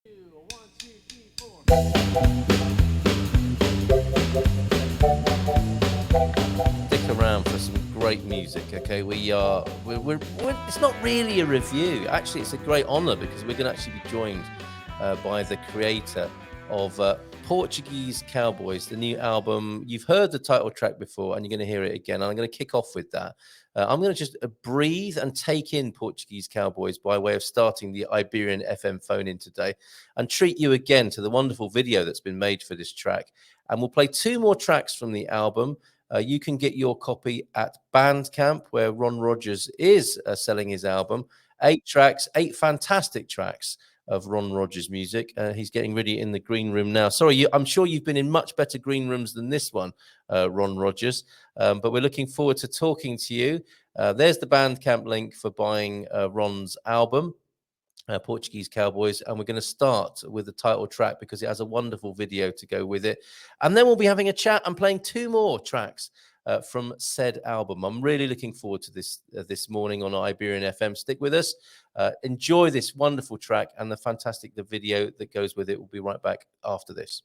Stick around for some great music, okay? We're it's not really a review. Actually, it's a great honor because we're going to actually be joined by the creator of Portuguese Cowboys, the new album. You've heard the title track before and you're going to hear it again. And I'm going to kick off with that. I'm going to just breathe and take in Portuguese Cowboys by way of starting the Iberian FM phone-in today and treat you again to the wonderful video that's been made for this track. And we'll play two more tracks from the album. You can get your copy at Bandcamp, where Ron Rogers is selling his album. 8 tracks, 8 fantastic tracks of Ron Rogers music. He's getting ready in the green room now. Sorry, I'm sure you've been in much better green rooms than this one, Ron Rogers. But we're looking forward to talking to you. There's the Bandcamp link for buying Ron's album, Portuguese Cowboys, and we're going to start with the title track because it has a wonderful video to go with it. And then we'll be having a chat and playing 2 more tracks from said album. I'm really looking forward to this morning on Iberian FM. Stick with us. Enjoy this wonderful track and the video that goes with it. We'll be right back after this.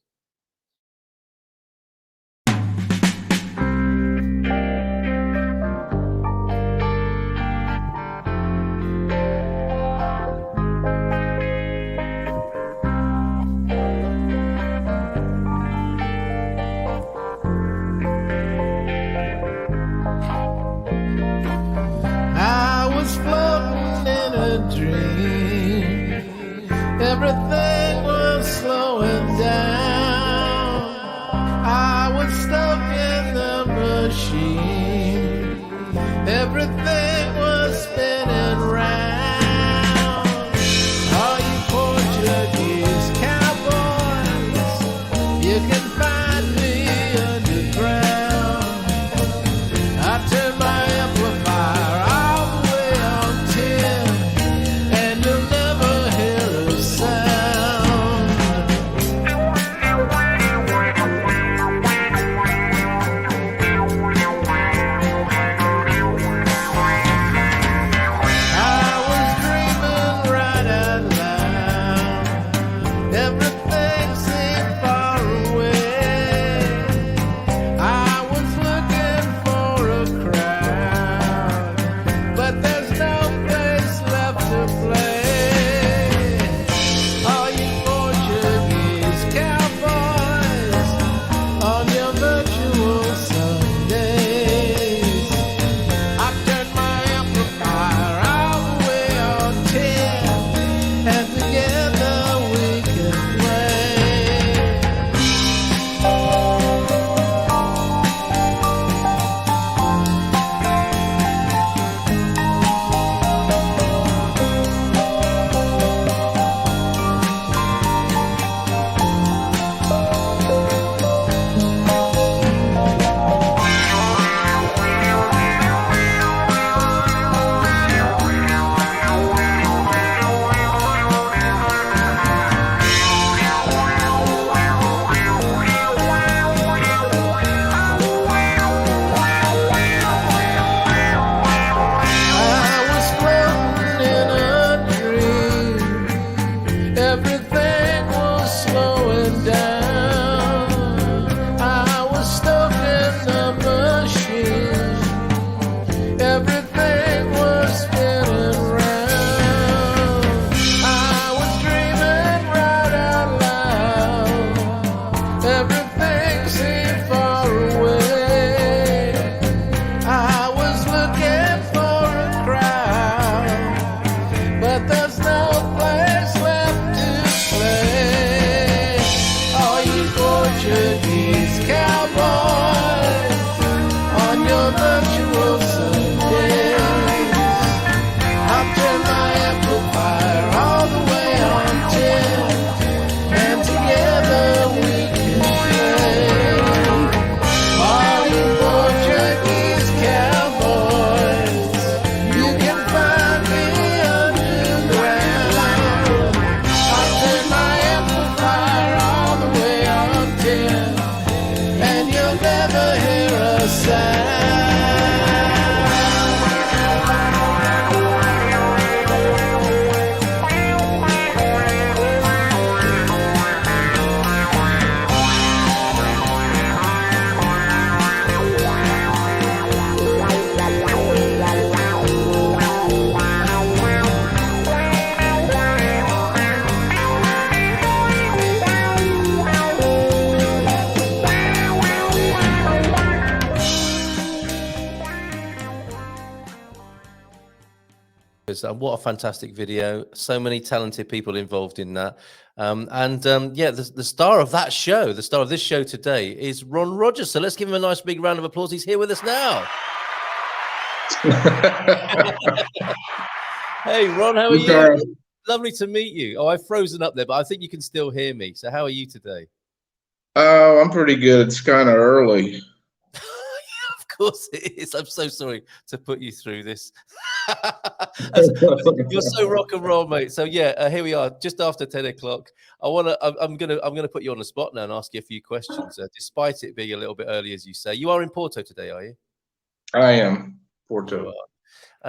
Everything was slowing down. I was stuck in the machine. Everything was spinning round. All you Portuguese cowboys, you can find me underground. I turned my amplifier all the way on 10, and you'll never hear a sound. what a fantastic video. So many talented people involved in that. Yeah, the star of that show, the star of this show today is Ron Rogers. So let's give him a nice big round of applause. He's here with us now. Hey, Ron, how are you? Lovely to meet you. Oh, I've frozen up there, but I think you can still hear me. So how are you today? Oh, I'm pretty good. It's kind of early. Of course it is. I'm so sorry to put you through this. You're so rock and roll, mate. So yeah, here we are, just after 10 o'clock. I'm gonna put you on the spot now and ask you a few questions, despite it being a little bit early, as you say. You are in Porto today, are you? I am. Porto.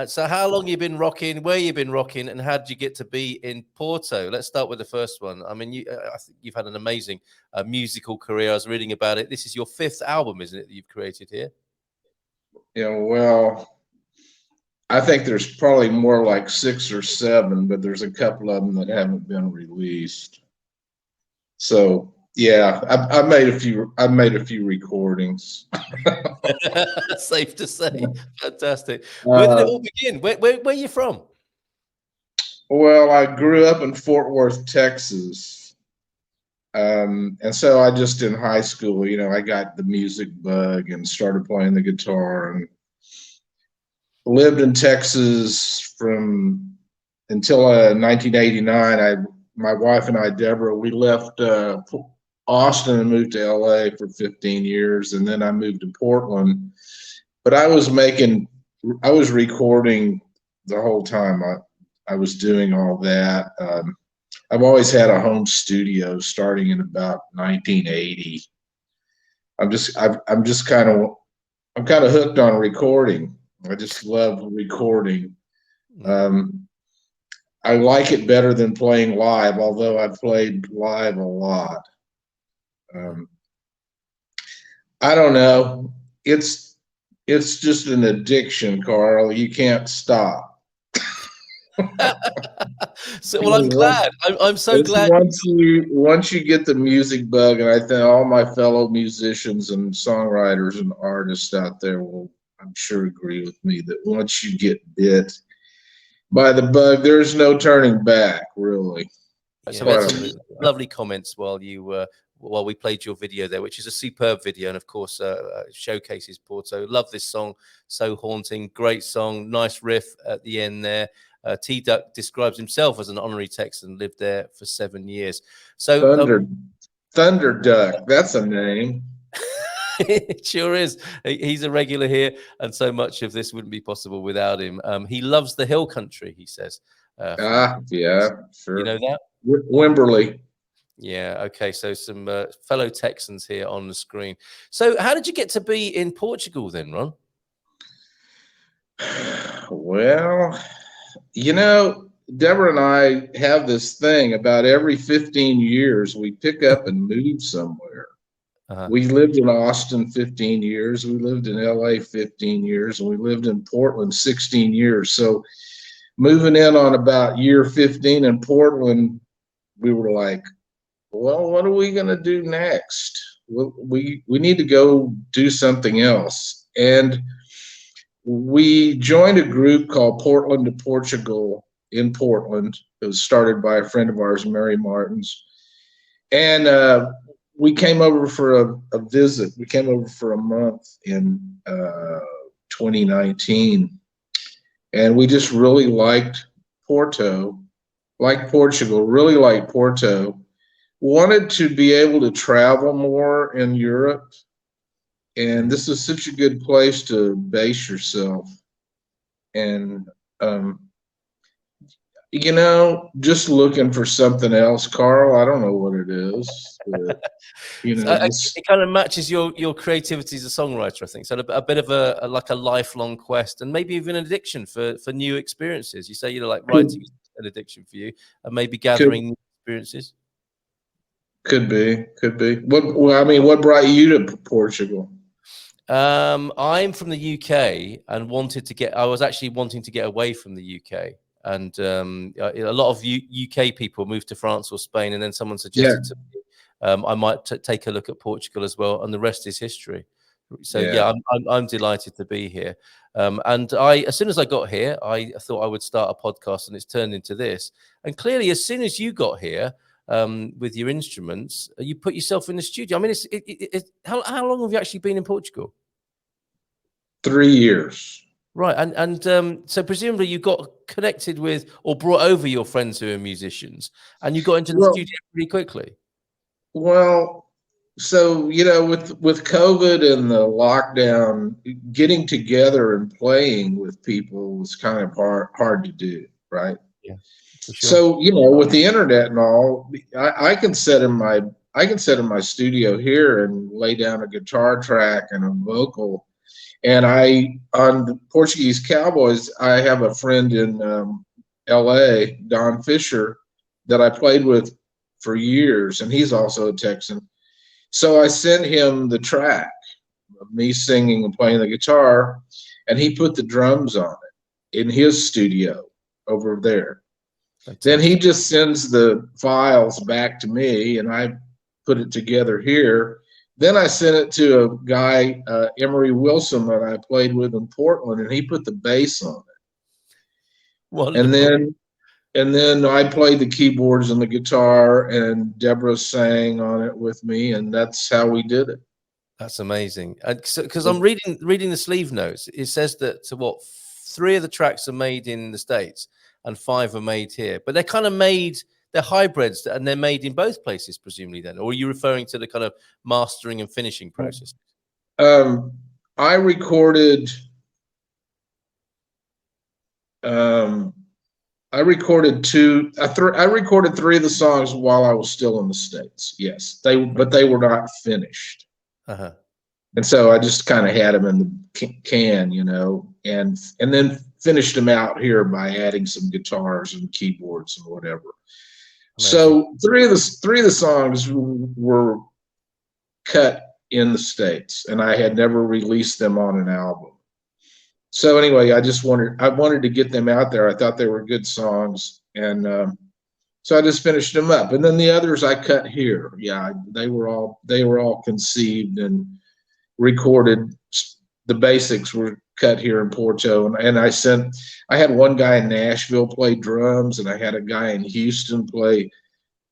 So how long you been rocking, where you been rocking, and how did you get to be in Porto? Let's start with the first one. I mean, I think you've had an amazing musical career. I was reading about it. This is your 5th album, isn't it, that you've created here? Yeah, well, I think there's probably more like 6 or 7, but there's a couple of them that haven't been released. So yeah, I made a few recordings. Safe to say. Fantastic. Where did it all begin? Where are you from? Well, I grew up in Fort Worth, Texas. And so I just in high school, I got the music bug and started playing the guitar and lived in Texas until 1989. My wife and I, Deborah, we left Austin and moved to LA for 15 years. And then I moved to Portland, but I was recording the whole time I was doing all that. I've always had a home studio starting in about 1980. I'm kind of hooked on recording. I just love recording. I like it better than playing live, although I've played live a lot. I don't know. It's just an addiction, Carl. You can't stop. So, well, I'm glad. I'm so glad. Once you get the music bug, and I think all my fellow musicians and songwriters and artists out there will, I'm sure, agree with me that once you get bit by the bug, there's no turning back, really. So we had some lovely comments while we played your video there, which is a superb video, and of course showcases Porto. Love this song, so haunting. Great song, nice riff at the end there. T-Duck describes himself as an honorary Texan, lived there for 7 years. So Thunder Duck, that's a name. It sure is. He's a regular here, and so much of this wouldn't be possible without him. He loves the hill country, he says. Yeah, sure. You know that? Wimberley. Yeah, okay. So some fellow Texans here on the screen. So how did you get to be in Portugal then, Ron? Well, Deborah and I have this thing about every 15 years we pick up and move somewhere. We lived in Austin 15 years. We lived in LA 15 years. And we lived in Portland 16 years. So moving in on about year 15 in Portland, we were like, well, what are we going to do next? We need to go do something else. And we joined a group called Portland to Portugal in Portland. It was started by a friend of ours, Mary Martins. And we came over for a visit. We came over for a month in 2019. And we just really liked Portugal, really liked Porto. Wanted to be able to travel more in Europe. And this is such a good place to base yourself. And, just looking for something else, Carl. I don't know what it is. But, it kind of matches your creativity as a songwriter, I think. So a bit of a lifelong quest, and maybe even an addiction for new experiences. You say, like writing is an addiction for you, and maybe gathering new experiences. Could be. What brought you to Portugal? I'm from the UK and I was actually wanting to get away from the UK. And a lot of UK people moved to France or Spain, and then someone suggested to me I might take a look at Portugal as well, and the rest is history. So yeah, I'm delighted to be here. And as soon as I got here, I thought I would start a podcast, and it's turned into this. And clearly, as soon as you got here with your instruments, you put yourself in the studio. I mean, how long have you actually been in Portugal? 3 years. Right, and so presumably you got connected with or brought over your friends who are musicians, and you got into the studio pretty quickly. Well, so with COVID and the lockdown, getting together and playing with people was kind of hard to do, right? Yeah, for sure. So with the internet and all, I can sit in my studio here and lay down a guitar track and a vocal. And on the Portuguese Cowboys, I have a friend in LA, Don Fisher, that I played with for years, and he's also a Texan. So I sent him the track of me singing and playing the guitar, and he put the drums on it in his studio over there. Fantastic. Then he just sends the files back to me, and I put it together here. Then I sent it to a guy, Emery Wilson, that I played with in Portland, and he put the bass on it. Wonderful. And then I played the keyboards and the guitar, and Deborah sang on it with me, and that's how we did it. That's amazing. Because I'm reading the sleeve notes, it says that 3 of the tracks are made in the States and 5 are made here, but they're kind of they're hybrids, and they're made in both places, presumably. Then, or are you referring to the kind of mastering and finishing process? I recorded. I recorded 2. I recorded 3 of the songs while I was still in the States. Yes, but they were not finished. Uh-huh. And so I just kind of had them in the can, and then finished them out here by adding some guitars and keyboards and whatever. Amazing. So 3 of the songs were cut in the States, and I had never released them on an album. So anyway, I wanted to get them out there. I thought they were good songs, and so I just finished them up. And then the others I cut here. Yeah, they were all conceived and recorded. The basics were cut here in Porto, and I had one guy in Nashville play drums, and I had a guy in Houston play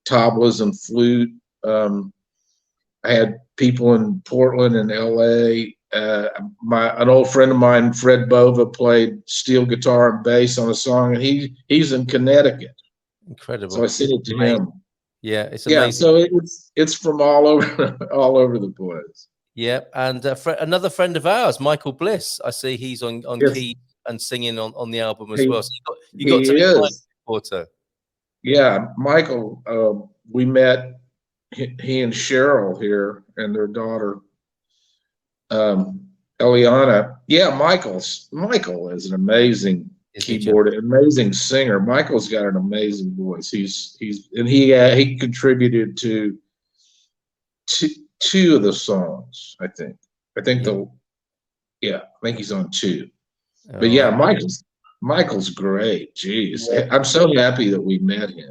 tablas and flute. I had people in Portland and LA. An old friend of mine, Fred Bova, played steel guitar and bass on a song, and he's in Connecticut. Incredible. So I sent it to him. Yeah, it's amazing. Yeah, so it's from all over the place. Yeah, and another friend of ours, Michael Bliss. I see he's on key and singing on the album as well. So you got to meet Porto. Yeah, Michael. We met he and Cheryl here and their daughter. Eliana. Yeah, Michael is an amazing keyboard, amazing singer. Michael's got an amazing voice. He contributed to 2 of the songs, I think. I think he's on 2. But yeah, Michael's great. Jeez. I'm so happy that we met him.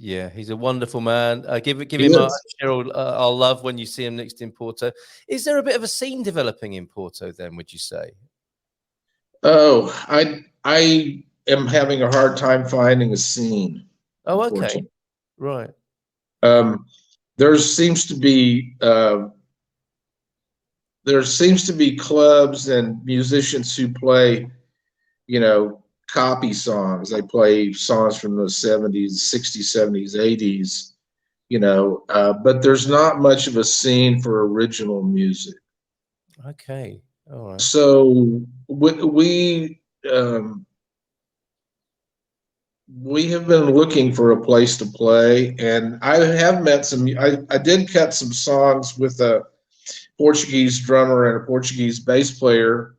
Yeah, he's a wonderful man. Give him Cheryl our love when you see him next in Porto. Is there a bit of a scene developing in Porto then, would you say? Oh, I am having a hard time finding a scene. Oh, okay. Right. There seems to be clubs and musicians who play, copy songs. They play songs from the 70s, 60s, 70s, 80s, but there's not much of a scene for original music. Okay. All right. So we have been looking for a place to play, and I have met I did cut some songs with a Portuguese drummer and a Portuguese bass player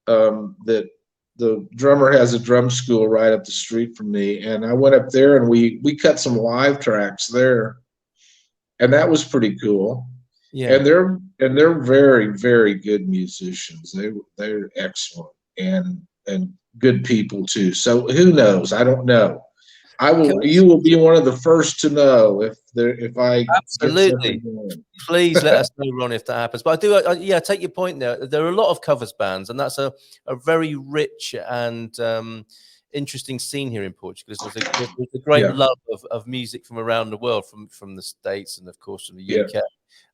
that the drummer has a drum school right up the street from me, and I went up there and we cut some live tracks there, and that was pretty cool. Yeah, and they're very, very good musicians. They're excellent and good people too. So who knows? I don't know, I will. You will be one of the first to know if I absolutely. Get something going. Please let us know, Ron, if that happens. But I take your point there. There are a lot of covers bands, and that's a very rich and interesting scene here in Portugal. There's a great love of music from around the world, from the States and of course from the UK.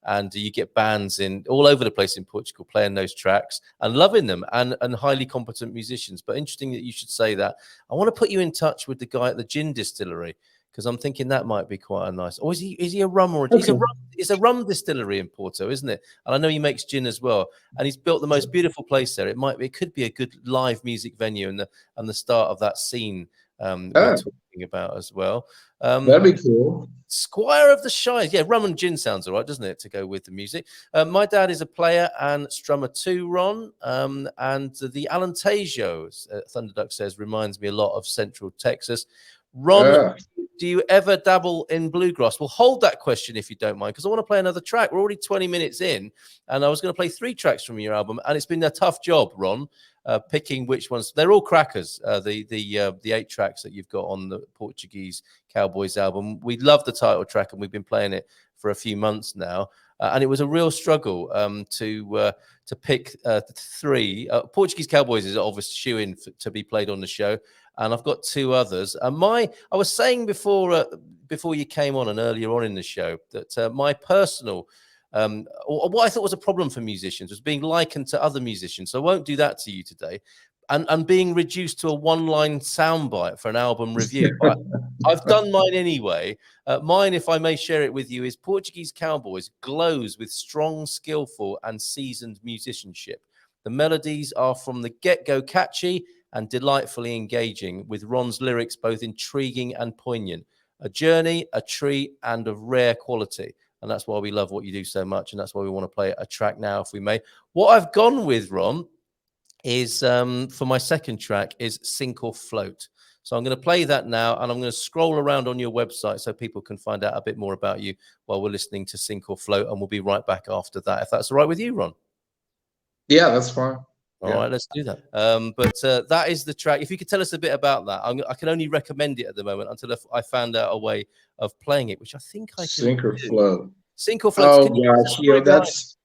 And you get bands in all over the place in Portugal playing those tracks and loving them, and highly competent musicians. But interesting that you should say that. I want to put you in touch with the guy at the gin distillery, because I'm thinking that might be quite a nice. Or is he a rum or it's a rum distillery in Porto, isn't it? And I know he makes gin as well. And he's built the most beautiful place there. It could be a good live music venue and the start of that scene we're talking about as well. That'd be cool. Squire of the Shires. Yeah, rum and gin sounds all right, doesn't it, to go with the music? My dad is a player and strummer too, Ron. And the Alentejo, Thunderduck says, reminds me a lot of Central Texas. Ron, do you ever dabble in bluegrass? Well, hold that question if you don't mind, because I want to play another track. We're already 20 minutes in, and I was going to play 3 tracks from your album, and it's been a tough job, Ron, picking which ones. They're all crackers, the 8 tracks that you've got on the Portuguese Cowboys album. We love the title track, and we've been playing it for a few months now. And it was a real struggle to pick 3. Portuguese Cowboys is obviously shoo-in to be played on the show. And I've got 2 others. I was saying before you came on and earlier on in the show that my personal, or what I thought was a problem for musicians was being likened to other musicians. So I won't do that to you today. And being reduced to a one-line soundbite for an album review. I've done mine anyway. Mine, if I may share it with you, is Portuguese Cowboys glows with strong, skillful, and seasoned musicianship. The melodies are from the get-go catchy and delightfully engaging, with Ron's lyrics both intriguing and poignant. A journey, a treat, and of rare quality. And that's why we love what you do so much, and that's why we want to play a track now, if we may. What I've gone with, Ron, is for my second track is Sink or Float. So I'm going to play that now, and I'm going to scroll around on your website so people can find out a bit more about you while we're listening to Sink or Float, and we'll be right back after that, if that's all right with you, Ron. Yeah, that's fine. All right, let's do that. But that is the track. If you could tell us a bit about that. I can only recommend it at the moment until I found out a way of playing it, which I think I can. Sink or Float. Sink or Float. Oh gosh,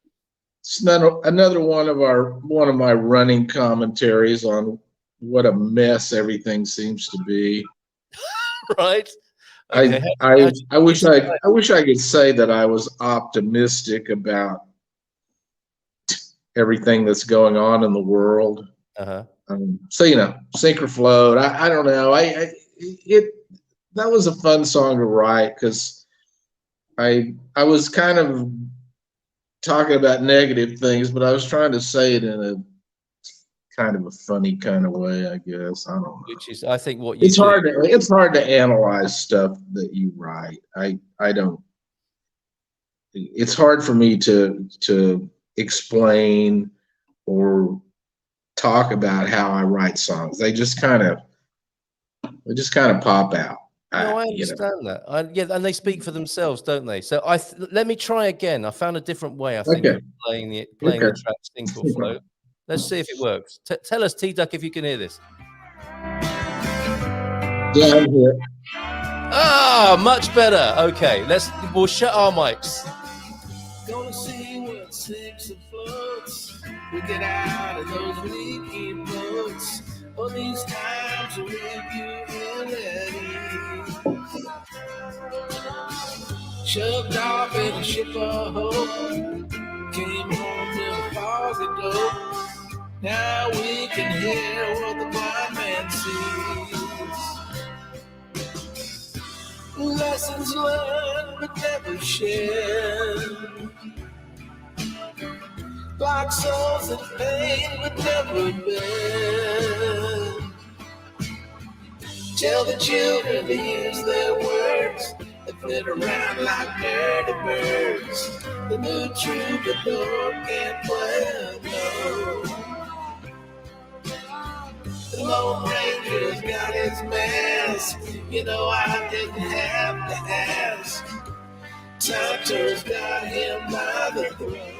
that's another one of my running commentaries on what a mess everything seems to be. Right. Okay. I wish I could say that I was optimistic about everything that's going on in the world. So Sink or Float. I don't know. That was a fun song to write because I was kind of talking about negative things, but I was trying to say it in a kind of a funny kind of way, I guess. I don't know. Which is, I think, what you. It's hard to analyze stuff that you write. I don't. It's hard for me to explain or talk about how I write songs. They just kind of pop out. No, I understand that. And they speak for themselves, don't they? So let me try again. I found a different way, I think, of playing the track Sink or Float. Let's see if it works. Tell us, T-Duck, if you can hear this. Yeah, I'm here. Ah, much better. Okay, we'll shut our mics. Gonna see what sinks and floats. We get out of those leaky boats. On these times with you and Eddie. Shoved off in a ship of hope. Came home in a fog of dope. Now we can hear what the blind man sees. Lessons learned but never shared. Like souls in pain but never been. Tell the children to use their words. They flit around like dirty birds. The new troubadour can't play no. The Lone Ranger's got his mask. I didn't have to ask. Tonto's got him by the throat.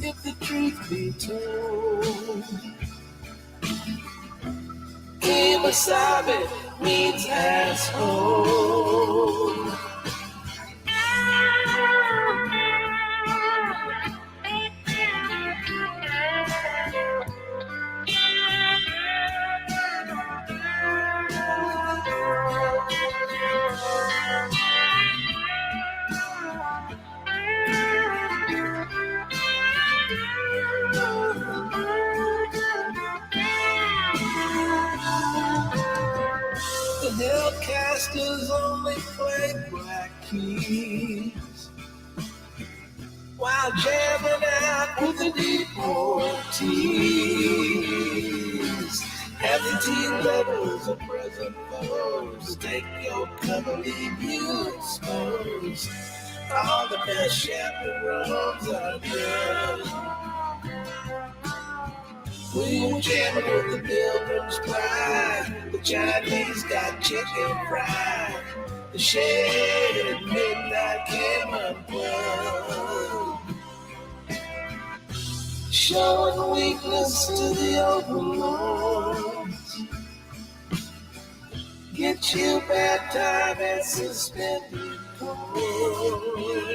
If the truth be told, Quem sabe means asshole. The Hellcasters only play black keys while jamming out with the deportees. Have the teen levels of present foes. Take your cover, leave you exposed. All the best chaperones are good. We're jamming with the Pilgrim's Pride. The Chinese got chicken fried. The shade at midnight came unplugged. Showing weakness to the overlords. Get you bad time and suspended course.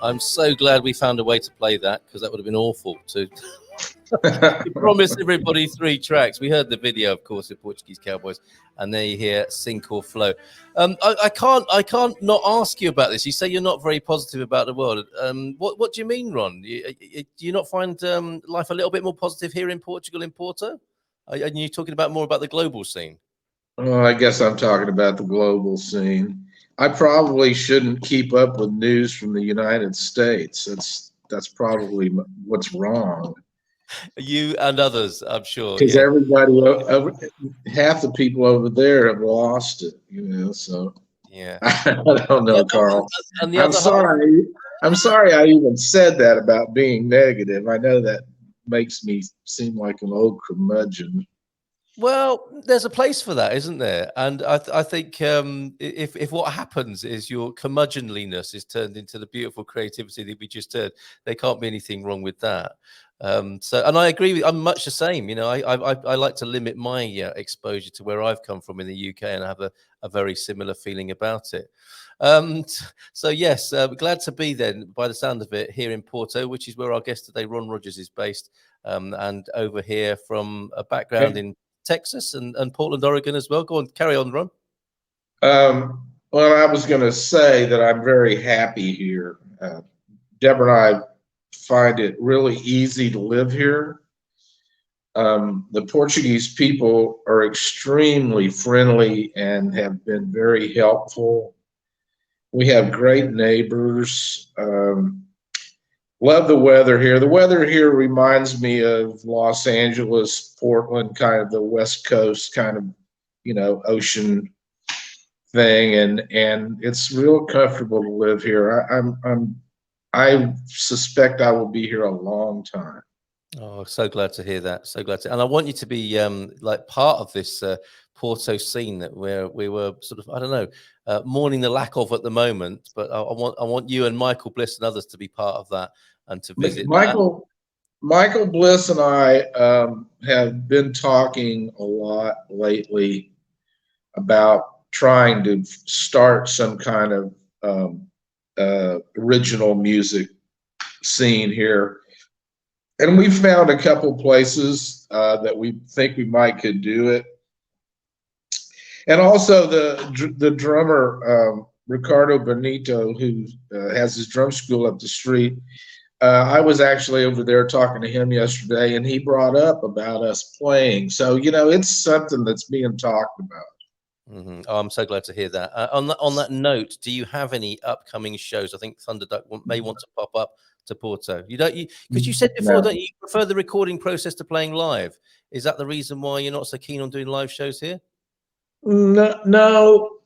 I'm so glad we found a way to play that, because that would have been awful to promise everybody 3 tracks. We heard the video, of course, of Portuguese Cowboys, and there you hear Sink or Flow. I can't not ask you about this. You say you're not very positive about the world. What do you mean, Ron? Do you not find life a little bit more positive here in Portugal, in Porto? Are you talking about more about the global scene? Well, I guess I'm talking about the global scene. I probably shouldn't keep up with news from the United States. That's probably what's wrong. You and others, I'm sure. Because yeah. everybody, half the people over there have lost it, so. Yeah. I don't know, Carl. And the I'm sorry. I'm sorry I even said that about being negative. I know that makes me seem like an old curmudgeon. Well, there's a place for that, isn't there? And I think if what happens is your curmudgeonliness is turned into the beautiful creativity that we just heard, there can't be anything wrong with that. And I agree with. I'm much the same. I like to limit my exposure to where I've come from in the UK, and I have a very similar feeling about it. So yes, glad to be then, by the sound of it, here in Porto, which is where our guest today, Ron Rogers, is based, and over here from a background in Texas and Portland, Oregon as well. Go on, carry on, Ron. Well, I was going to say that I'm very happy here. Deborah and I find it really easy to live here. The Portuguese people are extremely friendly and have been very helpful. We have great neighbors. Love the weather here. The weather here reminds me of Los Angeles, Portland, kind of the West Coast kind of, ocean thing, and it's real comfortable to live here. I suspect I will be here a long time. Oh, so glad to hear that. So glad to, and I want you to be like part of this Porto scene that we were sort of, I don't know, mourning the lack of at the moment. But I want you and Michael Bliss and others to be part of that and to visit. Michael Bliss and I have been talking a lot lately about trying to start some kind of original music scene here. And we found a couple places that we think we might could do it. And also the drummer, Ricardo Benito, who has his drum school up the street. I was actually over there talking to him yesterday, and he brought up about us playing. So, it's something that's being talked about. Mm-hmm. Oh, I'm so glad to hear that. On that note, do you have any upcoming shows? I think Thunderduck may want to pop up to Porto. Because you said before that you prefer the recording process to playing live. Is that the reason why you're not so keen on doing live shows here? No.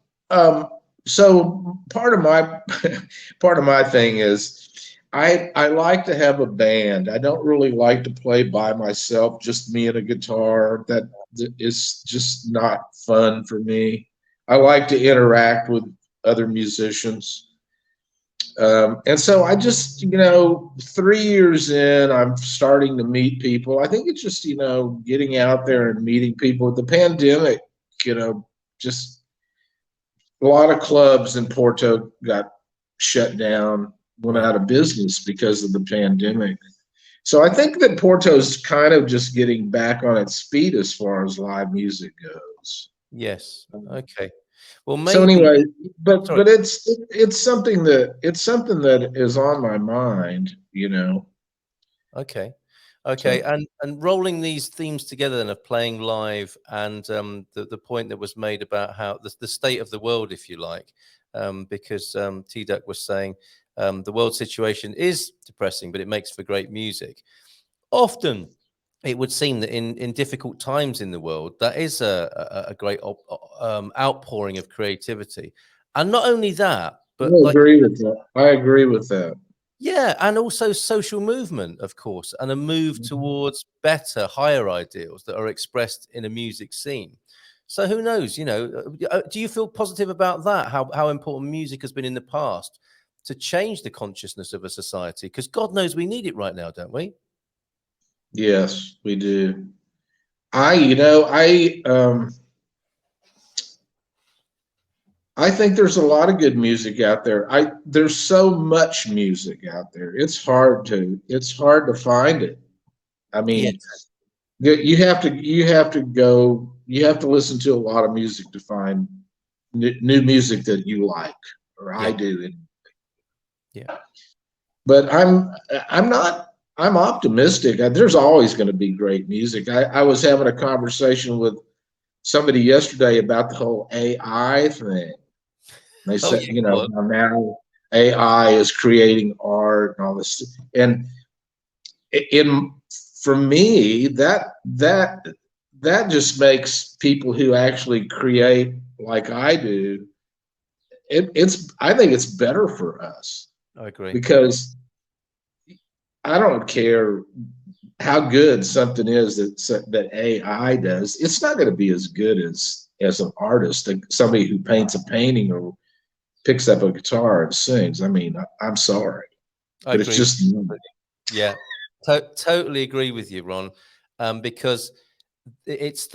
So part of my thing is I like to have a band. I don't really like to play by myself, just me and a guitar. That is just not fun for me. I like to interact with other musicians. And so I just, 3 years in, I'm starting to meet people. I think it's just, getting out there and meeting people. The pandemic, just a lot of clubs in Porto got shut down, went out of business because of the pandemic. So I think that Porto's kind of just getting back on its feet as far as live music goes. Yes. Okay. Well, maybe. So anyway, but it's something that is on my mind, Okay. Okay. So, and rolling these themes together then of playing live and the point that was made about how the state of the world, if you like, because T-Duck was saying the world situation is depressing, but it makes for great music. Often it would seem that in difficult times in the world, that is a great outpouring of creativity. And not only that, but I agree with that. Yeah, and also social movement, of course, and a move towards better, higher ideals that are expressed in a music scene. So who knows, do you feel positive about that? How important music has been in the past to change the consciousness of a society? Because God knows we need it right now, don't we? Yes, we do. I think there's a lot of good music out there. There's so much music out there. It's hard to find it. I mean, you have to listen to a lot of music to find new music that you like, or I do. Yeah. But I'm optimistic. There's always going to be great music. I was having a conversation with somebody yesterday about the whole AI thing. They said, now AI is creating art and all this. And for me, that just makes people who actually create like I do, I think it's better for us. I agree. Because I don't care how good something is that AI does. It's not going to be as good as an artist, somebody who paints a painting or picks up a guitar and sings. I mean, I'm sorry, but it's just totally agree with you, Ron, because it's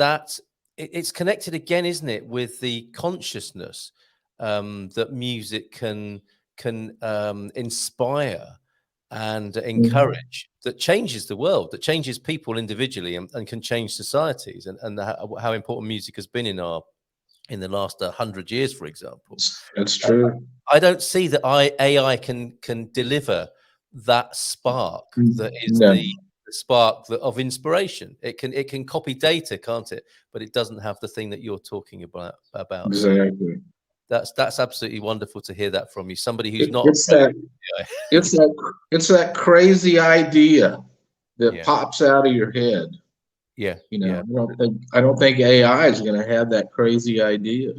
connected again, isn't it, with the consciousness that music can inspire and encourage, that changes the world, that changes people individually and can change societies, and how important music has been in the last 100 years, for example. That's true. I don't see that AI can deliver that spark that is the spark of inspiration. It can copy data, can't it? But it doesn't have the thing that you're talking about. Exactly. That's absolutely wonderful to hear that from you. Somebody who's not. It's that crazy idea that pops out of your head. Yeah. I don't think AI is going to have that crazy idea.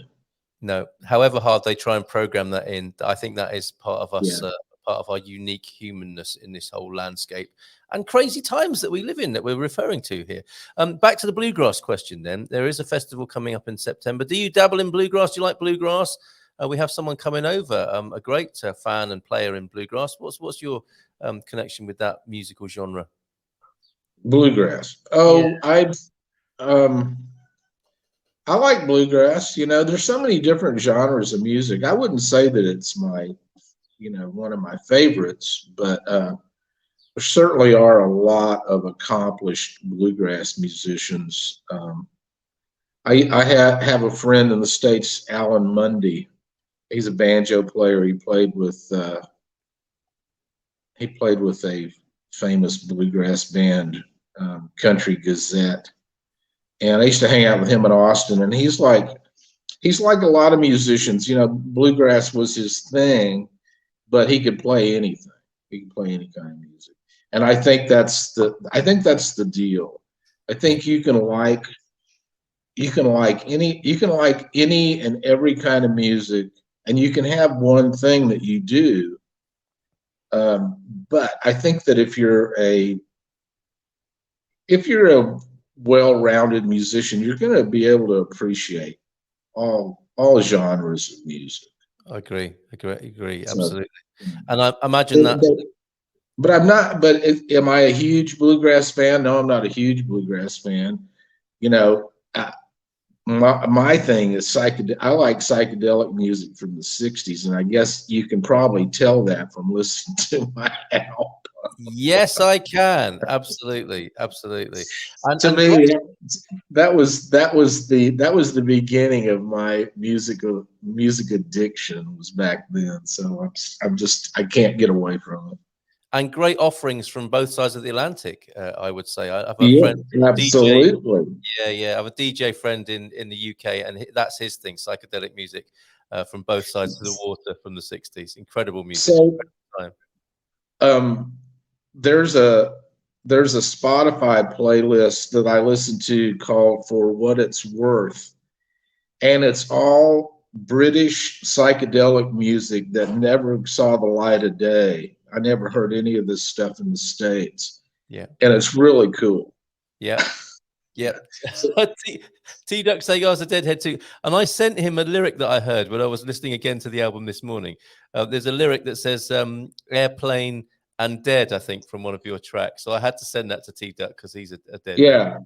No, however hard they try and program that in, I think that is part of us, part of our unique humanness in this whole landscape and crazy times that we live in that we're referring to here. Back to the bluegrass question then. There is a festival coming up in September. Do you dabble in bluegrass? Do you like bluegrass? We have someone coming over, a great fan and player in bluegrass. What's your connection with that musical genre? Bluegrass. I like bluegrass. There's so many different genres of music. I wouldn't say that it's my, one of my favorites, but there certainly are a lot of accomplished bluegrass musicians. I have a friend in the States, Alan Mundy. He's a banjo player. He played with a famous bluegrass band, Country Gazette. And I used to hang out with him in Austin, and he's like a lot of musicians. Bluegrass was his thing, but he could play anything. He could play any kind of music, and I think that's the deal. I think you can like any and every kind of music, and you can have one thing that you do But I think that if you're a well-rounded musician, you're going to be able to appreciate all genres of music. I agree. So, Absolutely. And I imagine that. But I'm not. But am I a huge bluegrass fan? No, I'm not a huge bluegrass fan. You know, my thing is I like psychedelic music from the '60s, and I guess you can probably tell that from listening to my album. Yes, I can. Absolutely. And, To me, that was the beginning of my music addiction was back then. So I can't get away from it. And great offerings from both sides of the Atlantic, I would say. I have a Yeah, friend, absolutely. DJ, I have a DJ friend in the UK, and that's his thing, psychedelic music from both sides of the water from the 60s. Incredible music. So, there's a Spotify playlist that I listen to called For What It's Worth, and it's all British psychedelic music that never saw the light of day. I never heard any of this stuff in the States. Yeah. And it's really cool. Yeah. T-Duck saying I was a Deadhead too. And I sent him a lyric that I heard when I was listening again to the album this morning. There's a lyric that says airplane and dead, I think, from one of your tracks. So I had to send that to T-Duck because he's a Deadhead. Yeah.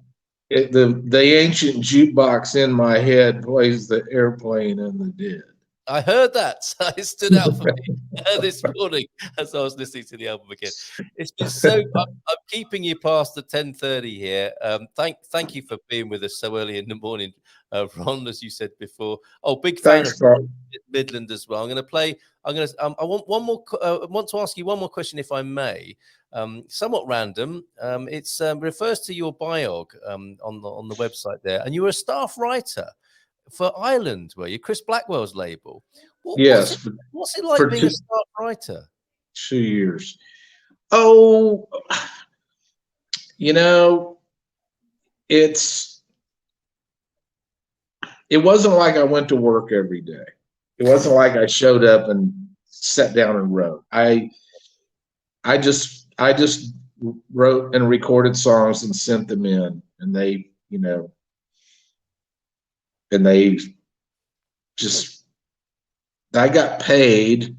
The ancient jukebox in my head plays the airplane and the dead. I heard that. So it stood out for me this morning as I was listening to the album again. It's been so. I'm keeping you past the 10:30 here. Thank you for being with us so early in the morning, Ron, as you said before. Oh, big fan of Midland as well. I want to ask you one more question, if I may. Somewhat random. It refers to your biog on the website there, and you were a staff writer for Ireland, were you? Chris Blackwell's label. Yes. What's it like being a staff writer? 2 years. Oh, it wasn't like I went to work every day. It wasn't like I showed up and sat down and wrote. I just wrote and recorded songs and sent them in, and they I got paid.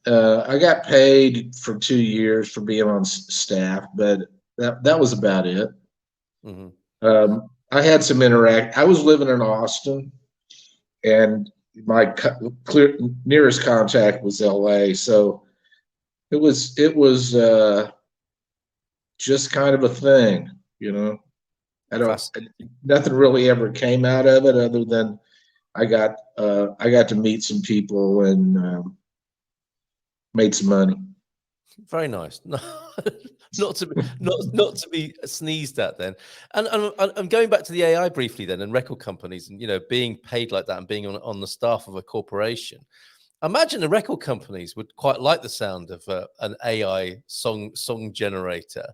I got paid for 2 years for being on staff, but that was about it. Mm-hmm. I had some I was living in Austin, and my nearest contact was LA, so it was just kind of a thing, nothing really ever came out of it other than I got to meet some people and made some money. Very nice. Not to be sneezed at then. And I'm going back to the AI briefly then, and record companies, and being paid like that and being on the staff of a corporation. I imagine the record companies would quite like the sound of an AI song generator.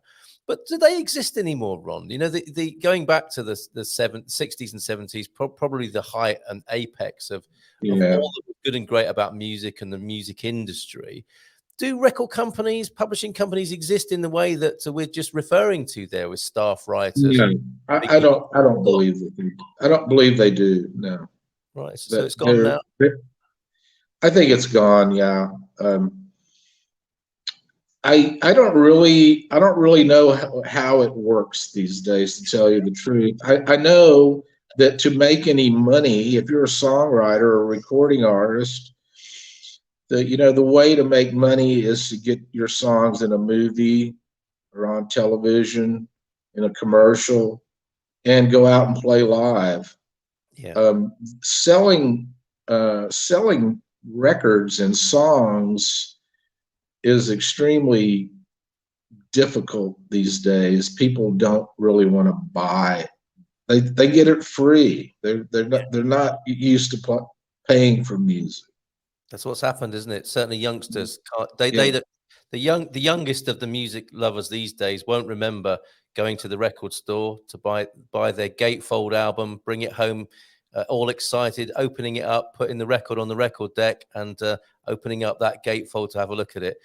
But do they exist anymore, Ron? The going back to the 60s and 70s, probably the height and apex of all that was good and great about music and the music industry. Do record companies, publishing companies exist in the way that we're just referring to there with staff writers? No, I don't believe that. I don't believe they do. No. Right. So it's gone now. I think it's gone. Yeah. I don't really know how it works these days, to tell you the truth. I know that to make any money, if you're a songwriter or a recording artist, the way to make money is to get your songs in a movie or on television, in a commercial, and go out and play live. Yeah. Selling records and songs is extremely difficult these days. People don't really want to buy it. They get it free. They're not used to paying for music. That's what's happened, isn't it? Certainly youngsters can't. The youngest of the music lovers these days won't remember going to the record store to buy their gatefold album, bring it home, all excited, opening it up, putting the record on the record deck, and opening up that gatefold to have a look at it.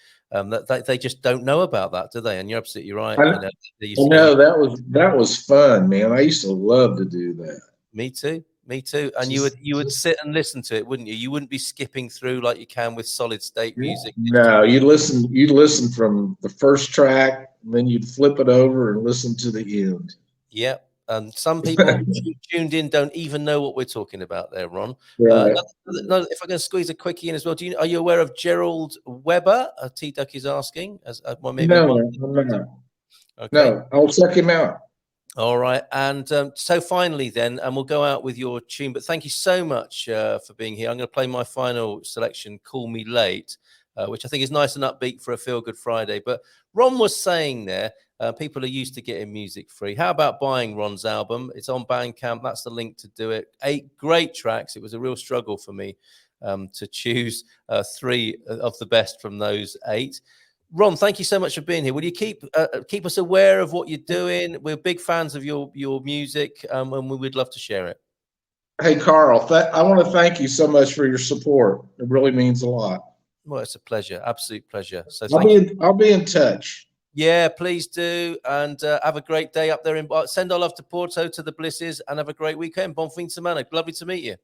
They just don't know about that, do they? And you're absolutely right. That was fun, man. I used to love to do that. Me too. And you would sit and listen to it, wouldn't you? You wouldn't be skipping through like you can with solid state music. No, you'd listen from the first track, and then you'd flip it over and listen to the end. Yep. And some people tuned in don't even know what we're talking about there, Ron. Yeah. If I can squeeze a quickie in as well, are you aware of Gerald Weber? T-Duck is asking. No. Okay. No, I'll check him out. All right. And so finally then, and we'll go out with your tune, but thank you so much for being here. I'm going to play my final selection, Call Me Late, which I think is nice and upbeat for a Feel Good Friday. But Ron was saying there, people are used to getting music free. How about buying Ron's album? It's on Bandcamp. That's the link to do it. 8 great tracks. It was a real struggle for me to choose 3 of the best from those 8. Ron, thank you so much for being here. Will you keep us aware of what you're doing? We're big fans of your music, and we would love to share it. Hey, Carl, I want to thank you so much for your support. It really means a lot. Well, it's a pleasure, absolute pleasure. So I'll be in touch. Yeah, please do, and have a great day up there. Send our love to Porto, to the Blisses, and have a great weekend. Bon fin de semana. Lovely to meet you.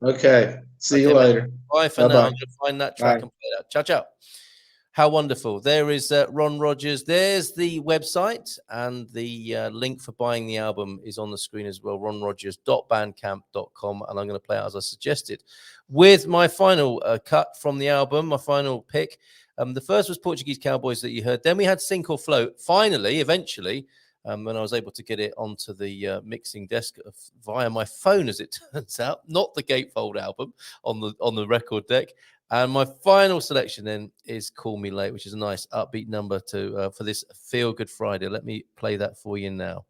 Okay, see you later. Man. Bye for now. I'm going to find that track and play that. Ciao, ciao. How wonderful. There is Ron Rogers. There's the website, and the link for buying the album is on the screen as well, ronrogers.bandcamp.com, and I'm going to play it as I suggested. With my final cut from the album, my final pick. The first was Portuguese Cowboys that you heard. Then we had Sink or Float. Finally, eventually, when I was able to get it onto the mixing desk via my phone, as it turns out, not the Gatefold album on the record deck. And my final selection then is Call Me Late, which is a nice upbeat number for this Feel Good Friday. Let me play that for you now.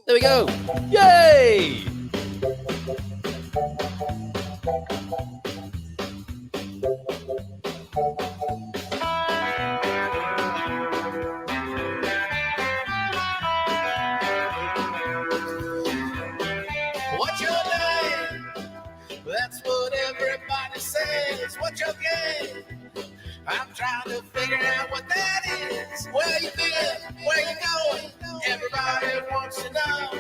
There we go. Yay! What's your name? That's what everybody says. What's your game? I'm trying to figure out what that is. Where you been? Where you going? Everybody wants to know.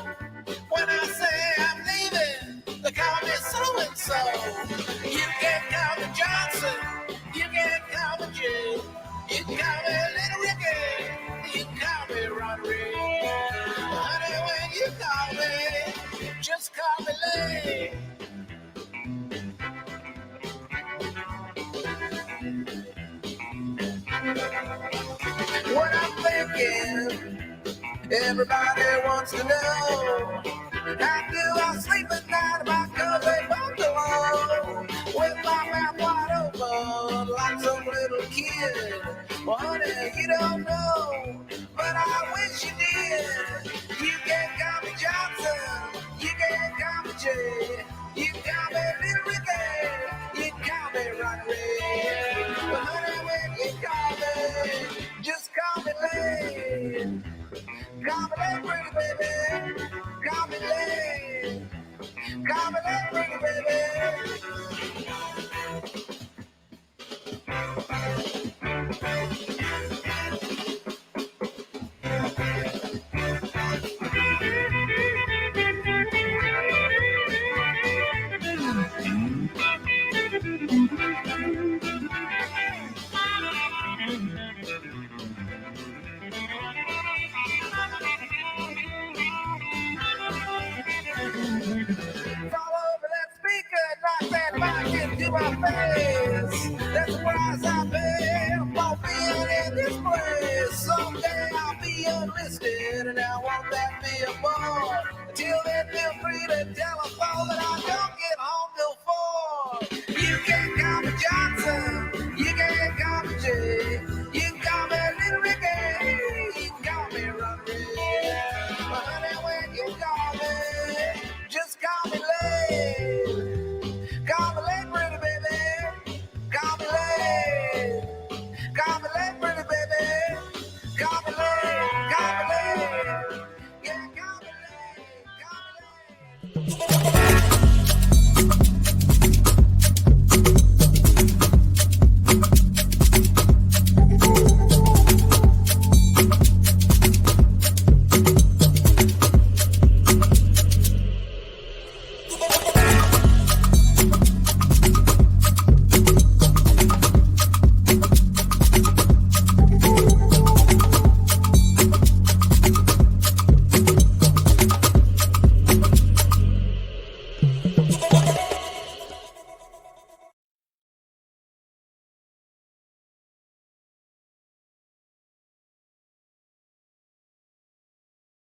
When I say I'm leaving, they call me so-and-so. You can call me Johnson. You can call me Jay. You can call me Little Ricky. You can call me Roderick. Honey, when you call me, just call me Lane. What I'm thinking, everybody wants to know. How do I sleep at night if I cover a bungalow? With my mouth wide open like some little kid. Well, honey, you don't know, but I wish you did. You can call me Johnson, you can call me Jay. You can call me Little Ricky, you can call me Roderick. But honey, when you call me, just call me Lane. Call me Lane, pretty baby. Call me Lane. Call me Lane, pretty baby. That's the price I pay for being in this place. Someday I'll be enlisted, and I won't that be a bore. Until then, feel free to telephone that I don't get home till 4. You can call me Johnson.